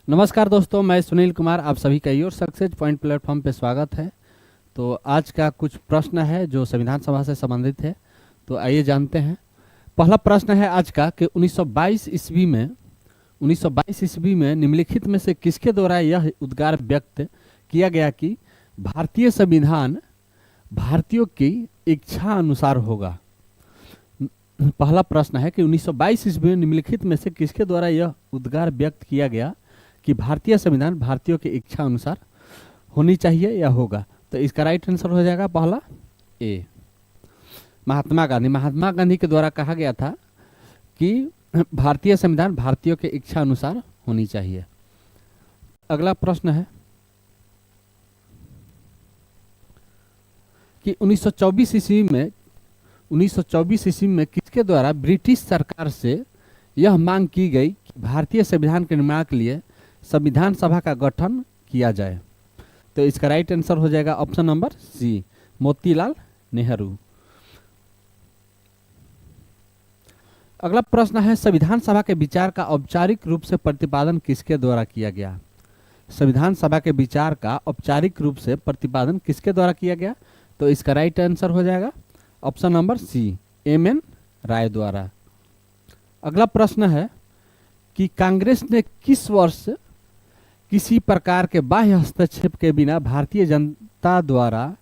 नमस्कार दोस्तों, मैं सुनील कुमार। आप सभी का योर सक्सेस पॉइंट प्लेटफॉर्म पे स्वागत है। तो आज का कुछ प्रश्न है जो संविधान सभा से संबंधित है। तो आइए जानते हैं। पहला प्रश्न है आज का कि 1922 ईस्वी में निम्नलिखित में से किसके द्वारा यह उद्गार व्यक्त किया गया कि भारतीय संविधान भारतीयों की इच्छा अनुसार होगा। पहला प्रश्न है कि 1922 ईस्वी में निम्नलिखित में से किसके द्वारा यह उद्गार व्यक्त किया गया कि भारतीय संविधान भारतीयों की इच्छा अनुसार होनी चाहिए या होगा। तो इसका राइट आंसर हो जाएगा पहला ए, महात्मा गांधी। महात्मा गांधी के द्वारा कहा गया था कि भारतीय संविधान भारतीयों की इच्छा अनुसार होनी चाहिए। अगला प्रश्न है कि 1924 ईस्वी में किसके द्वारा ब्रिटिश सरकार से यह मांग की गई कि भारतीय संविधान के निर्माण के लिए संविधान सभा का गठन किया जाए। तो इसका राइट आंसर हो जाएगा option number C, Motilal Nehru. अगला प्रश्न है संविधान सभा के विचार का औपचारिक रूप से प्रतिपादन किसके द्वारा किया गया। संविधान सभा के विचार का औपचारिक रूप से प्रतिपादन किसके द्वारा किया गया। तो इसका राइट आंसर हो जाएगा ऑप्शन नंबर सी, एम.एन. राय द्वारा। अगला प्रश्न है कि कांग्रेस ने किस वर्ष किसी प्रकार के बाह्य हस्तक्षेप के बिना भारतीय जनता द्वारा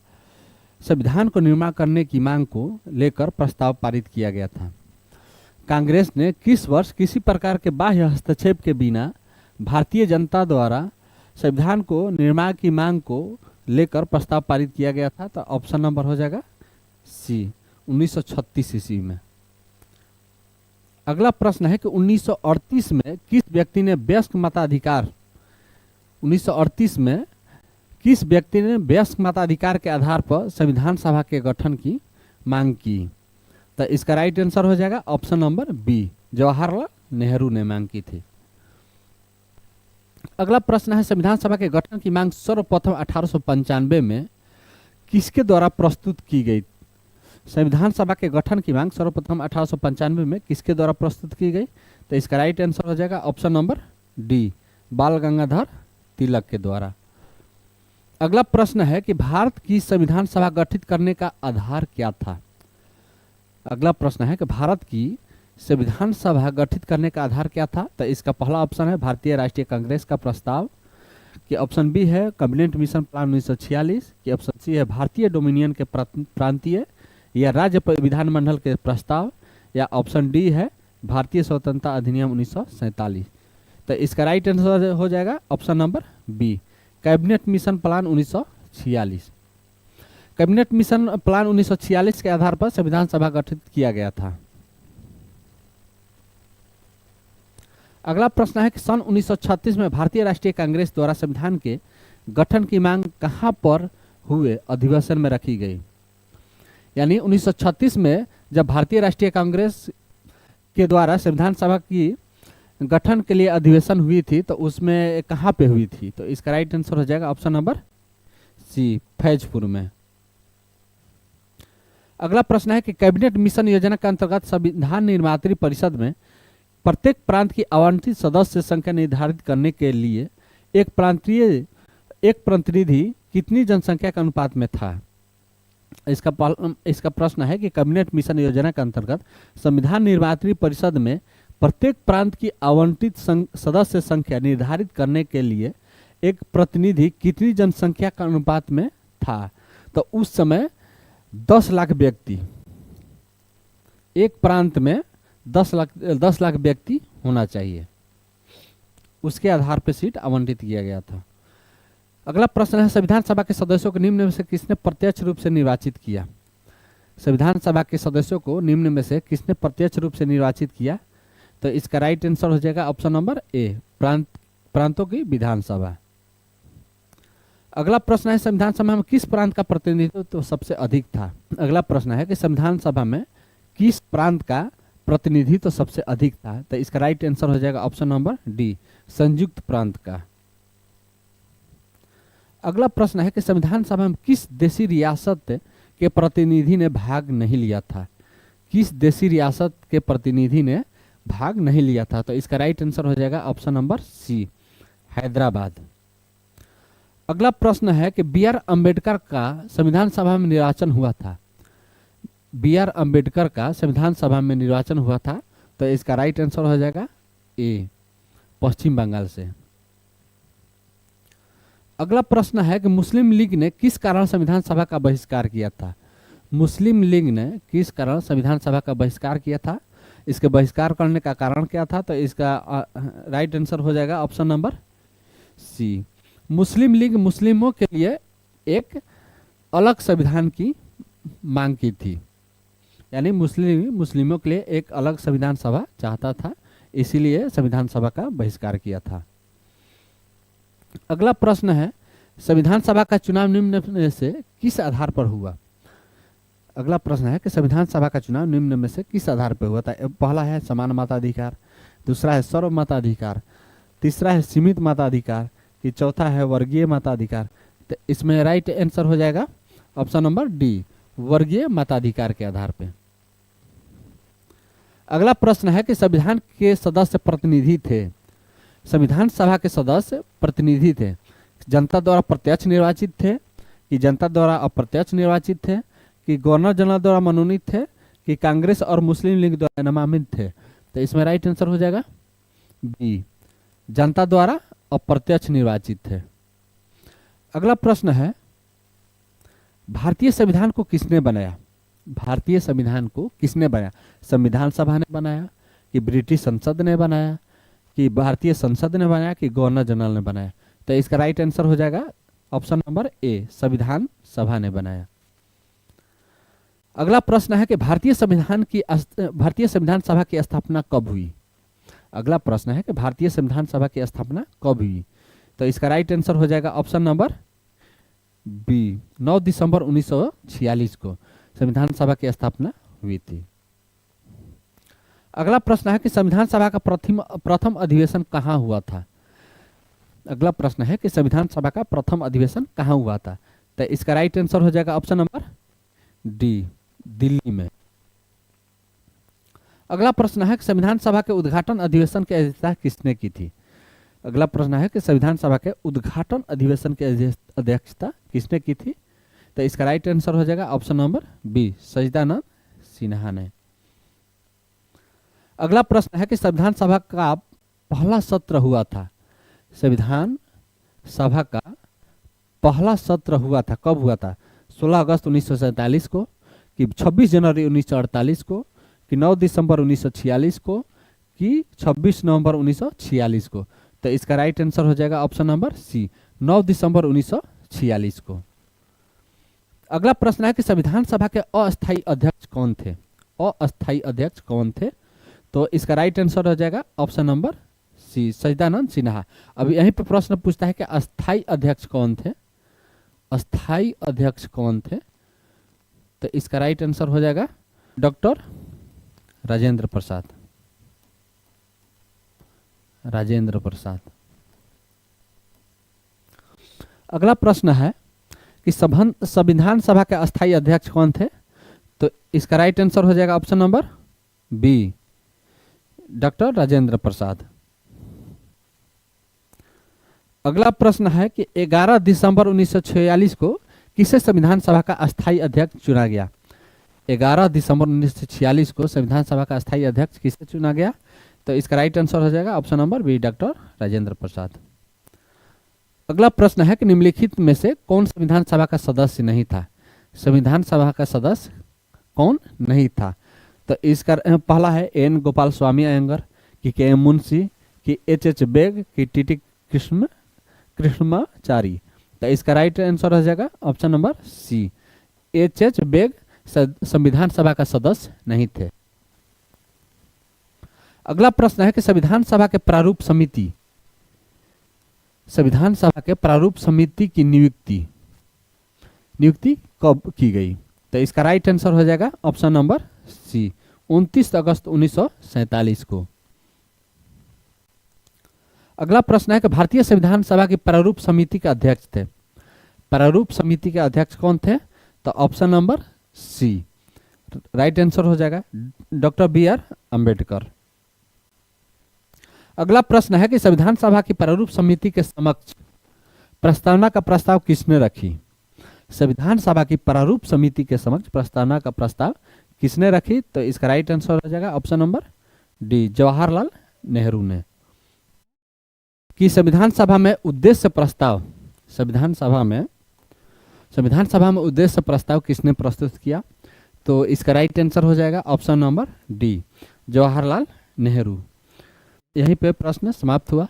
संविधान को निर्माण करने की मांग को लेकर प्रस्ताव पारित किया गया था। कांग्रेस ने किस वर्ष किसी प्रकार के बाह्य हस्तक्षेप के बिना भारतीय जनता द्वारा संविधान को निर्माण की मांग को लेकर प्रस्ताव पारित किया गया था। तो ऑप्शन नंबर हो जाएगा सी, 1936 ईस्वी में। अगला प्रश्न है कि 1938 में किस व्यक्ति ने वयस्क मताधिकार 1938 में किस व्यक्ति ने वयस्क मताधिकार के आधार पर संविधान सभा के गठन की मांग की। तो इसका राइट आंसर हो जाएगा option number B, Jawaharlal Nehru ने मांग की थी। अगला प्रश्न है संविधान सभा के गठन की मांग सर्वप्रथम 1895 में किसके द्वारा प्रस्तुत की गई। संविधान सभा के गठन की मांग सर्वप्रथम 1895 में किसके द्वारा प्रस्तुत की गई। तो इसका राइट आंसर हो जाएगा ऑप्शन नंबर डी, बाल गंगाधर तिलक के द्वारा। अगला प्रश्न है कि भारत की संविधान सभा गठित करने का आधार क्या था। अगला प्रश्न है कि भारत की संविधान सभा गठित करने का आधार क्या था। तो इसका पहला ऑप्शन है भारतीय राष्ट्रीय कांग्रेस का प्रस्ताव, कि ऑप्शन बी है कैबिनेट मिशन प्लान 1946, कि ऑप्शन सी है भारतीय डोमिनियन के प्रांतीय या राज्य विधानमंडल के प्रस्ताव, या ऑप्शन डी है भारतीय स्वतंत्रता अधिनियम 1947। तो इसका राइट आंसर हो जाएगा option number B, cabinet mission plan 1946। Cabinet mission plan 1946 के आधार पर संविधान सभा गठित किया गया था। अगला प्रश्न है कि सन 1936 में भारतीय राष्ट्रीय कांग्रेस द्वारा संविधान के गठन की मांग कहां पर हुए अधिवेशन में रखी गई। यानी 1936 में जब भारतीय राष्ट्रीय कांग्रेस के द्वारा संविधान सभा की गठन के लिए अधिवेशन हुई थी, तो उसमें कहां पे हुई थी। तो इसका राइट आंसर हो जाएगा ऑप्शन नंबर सी, फैजपुर में। अगला प्रश्न है कि कैबिनेट मिशन योजना के अंतर्गत संविधान निर्मात्री परिषद में प्रत्येक प्रांत की आवंटित सदस्य संख्या निर्धारित करने के लिए एक प्रतिनिधि कितनी जनसंख्या के अनुपात में था। इसका प्रश्न है कि कैबिनेट मिशन योजना के अंतर्गत संविधान निर्मात्री परिषद में प्रत्येक प्रांत की आवंटित सदस्य संख्या निर्धारित करने के लिए एक प्रतिनिधि कितनी जनसंख्या के अनुपात में था। तो उस समय 10 लाख व्यक्ति, एक प्रांत में 10 लाख व्यक्ति होना चाहिए, उसके आधार पर सीट आवंटित किया गया था। अगला प्रश्न है संविधान सभा के सदस्यों को निम्न में से किसने प्रत्यक्ष रूप से निर्वाचित किया। संविधान सभा के सदस्यों को निम्न में से किसने प्रत्यक्ष रूप से निर्वाचित किया। तो इसका राइट आंसर हो जाएगा ऑप्शन नंबर ए, प्रांतों की विधानसभा। अगला प्रश्न है संविधान सभा में किस प्रांत का प्रतिनिधित्व तो सबसे अधिक था। अगला प्रश्न है कि संविधान सभा में किस प्रांत का प्रतिनिधित्व तो सबसे अधिक था। तो इसका राइट आंसर हो जाएगा ऑप्शन नंबर डी, संयुक्त प्रांत का। अगला प्रश्न है कि संविधान सभा में किस देशी रियासत के प्रतिनिधि ने भाग नहीं लिया था। किस देशी रियासत के प्रतिनिधि ने भाग नहीं लिया था। तो इसका राइट आंसर हो जाएगा ऑप्शन नंबर सी, हैदराबाद। अगला प्रश्न है कि बी आर अम्बेडकर का संविधान सभा में निर्वाचन हुआ था। बी आर अम्बेडकर का संविधान सभा में निर्वाचन हुआ था, तो इसका राइट आंसर हो जाएगा ए, पश्चिम बंगाल से। अगला प्रश्न है कि मुस्लिम लीग ने किस कारण संविधान सभा का बहिष्कार किया था। मुस्लिम लीग ने किस कारण संविधान सभा का बहिष्कार किया था, इसके बहिष्कार करने का कारण क्या था, तो इसका राइट आंसर हो जाएगा ऑप्शन नंबर सी। मुस्लिम लीग मुस्लिमों के लिए एक अलग संविधान की मांग की थी, यानी मुस्लिमों के लिए एक अलग संविधान सभा चाहता था, इसीलिए संविधान सभा का बहिष्कार किया था। अगला प्रश्न है संविधान सभा का चुनाव निम्न में से किस आधार पर हुआ। अगला प्रश्न है कि संविधान सभा का चुनाव निम्न में से किस आधार पर हुआ था। पहला है समान मताधिकार, दूसरा है सर्व मताधिकार, तीसरा है सीमित मताधिकार, कि चौथा है वर्गीय मताधिकार। तो इसमें राइट आंसर हो जाएगा ऑप्शन नंबर डी, वर्गीय मताधिकार के आधार पे। अगला प्रश्न है कि संविधान के सदस्य प्रतिनिधि थे। संविधान सभा के सदस्य प्रतिनिधि थे, जनता द्वारा प्रत्यक्ष निर्वाचित थे, कि जनता द्वारा अप्रत्यक्ष निर्वाचित थे, कि गवर्नर जनरल द्वारा मनोनीत थे, कि कांग्रेस और मुस्लिम लीग द्वारा नामांकित थे। तो इसमें राइट आंसर हो जाएगा बी, जनता द्वारा अप्रत्यक्ष निर्वाचित थे। अगला प्रश्न है भारतीय संविधान को किसने बनाया। भारतीय संविधान को किसने बनाया, संविधान सभा ने बनाया, कि ब्रिटिश संसद ने बनाया, कि भारतीय संसद ने बनाया, कि गवर्नर जनरल ने बनाया। तो इसका राइट आंसर हो जाएगा ऑप्शन नंबर ए, संविधान सभा ने बनाया। अगला प्रश्न है कि भारतीय संविधान सभा की स्थापना कब हुई। अगला प्रश्न है कि भारतीय संविधान सभा की स्थापना कब हुई। तो इसका राइट आंसर हो जाएगा ऑप्शन नंबर बी, 9 दिसंबर 1946 को संविधान सभा की स्थापना हुई थी। अगला प्रश्न है कि संविधान सभा का प्रथम अधिवेशन कहाँ हुआ था। अगला प्रश्न है कि संविधान सभा का प्रथम अधिवेशन कहाँ हुआ था। तो इसका राइट आंसर हो जाएगा ऑप्शन नंबर डी, दिल्ली में। अगला प्रश्न है कि संविधान सभा के उद्घाटन अधिवेशन की अध्यक्षता किसने की थी। अगला प्रश्न है कि संविधान सभा के उद्घाटन अधिवेशन की अध्यक्षता किसने की थी। तो इसका राइट आंसर हो जाएगा ऑप्शन नंबर बी, सच्चिदानंद सिन्हा ने। अगला प्रश्न है कि संविधान सभा का पहला सत्र हुआ था। संविधान सभा का पहला सत्र हुआ था, कब हुआ था, 16 अगस्त 1947 को, कि 26 जनवरी 1948 को, कि 9 दिसंबर 1946 को, कि 26 नवंबर 1946 को। तो इसका राइट आंसर हो जाएगा ऑप्शन नंबर सी, 9 दिसंबर 1946 को। अगला प्रश्न है कि संविधान सभा के अस्थायी अध्यक्ष कौन थे। अस्थायी अध्यक्ष कौन थे, तो इसका राइट आंसर हो जाएगा ऑप्शन नंबर सी, सच्चिदानंद सिन्हा। अब यहीं पर प्रश्न पूछता है कि अस्थायी अध्यक्ष कौन थे। अस्थायी अध्यक्ष कौन थे, तो इसका राइट आंसर हो जाएगा डॉक्टर राजेंद्र प्रसाद। राजेंद्र प्रसाद। अगला प्रश्न है कि संविधान सभा के अस्थायी अध्यक्ष कौन थे, तो इसका राइट आंसर हो जाएगा option number B, doctor Rajendra Prasad. अगला प्रश्न है कि 11 दिसंबर 1946 को किसे संविधान सभा का अस्थायी अध्यक्ष चुना गया। 11 दिसंबर 1946 को संविधान सभा का अस्थायी अध्यक्ष किसे चुना गया, तो इसका राइट आंसर हो जाएगा option number B, doctor Rajendra Prasad. अगला प्रश्न है कि निम्नलिखित में से कौन संविधान सभा का सदस्य नहीं था। संविधान सभा का सदस्य कौन नहीं था, तो इसका पहला है एन गोपाल स्वामी अयंगर, कि के एम मुंशी, कि एच बेग, कि टी कृष्णमाचारी। तो इसका राइट आंसर हो जाएगा option number C, H Beg संविधान सभा का सदस्य नहीं थे। अगला प्रश्न है कि संविधान सभा के प्रारूप समिति की नियुक्ति कब की गई, तो इसका राइट आंसर हो जाएगा ऑप्शन नंबर सी, 29 अगस्त 1947 को। अगला प्रश्न है कि भारतीय संविधान सभा की प्रारूप समिति के अध्यक्ष थे। प्रारूप समिति के अध्यक्ष कौन थे, तो option number C, right answer हो जाएगा डॉक्टर बी आर अम्बेडकर। अगला प्रश्न है कि संविधान सभा की प्रारूप समिति के समक्ष प्रस्तावना का प्रस्ताव किसने रखी? संविधान सभा की प्रारूप समिति के समक्ष प्रस्तावना का प्रस्ताव किसने रखी? तो इसका राइट आंसर हो जाएगा option number D, Jawaharlal Nehru ने। कि संविधान सभा में उद्देश्य प्रस्ताव, संविधान सभा में उद्देश्य प्रस्ताव किसने प्रस्तुत किया? तो इसका राइट आंसर हो जाएगा option number D, Jawaharlal Nehru. यहीं पे प्रश्न समाप्त हुआ।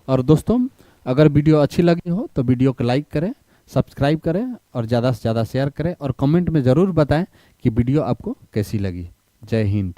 और दोस्तों, अगर वीडियो अच्छी लगी हो तो वीडियो को लाइक करें, सब्सक्राइब करें और ज़्यादा से ज़्यादा शेयर करें और कमेंट में ज़रूर बताएं कि वीडियो आपको कैसी लगी। जय हिंद।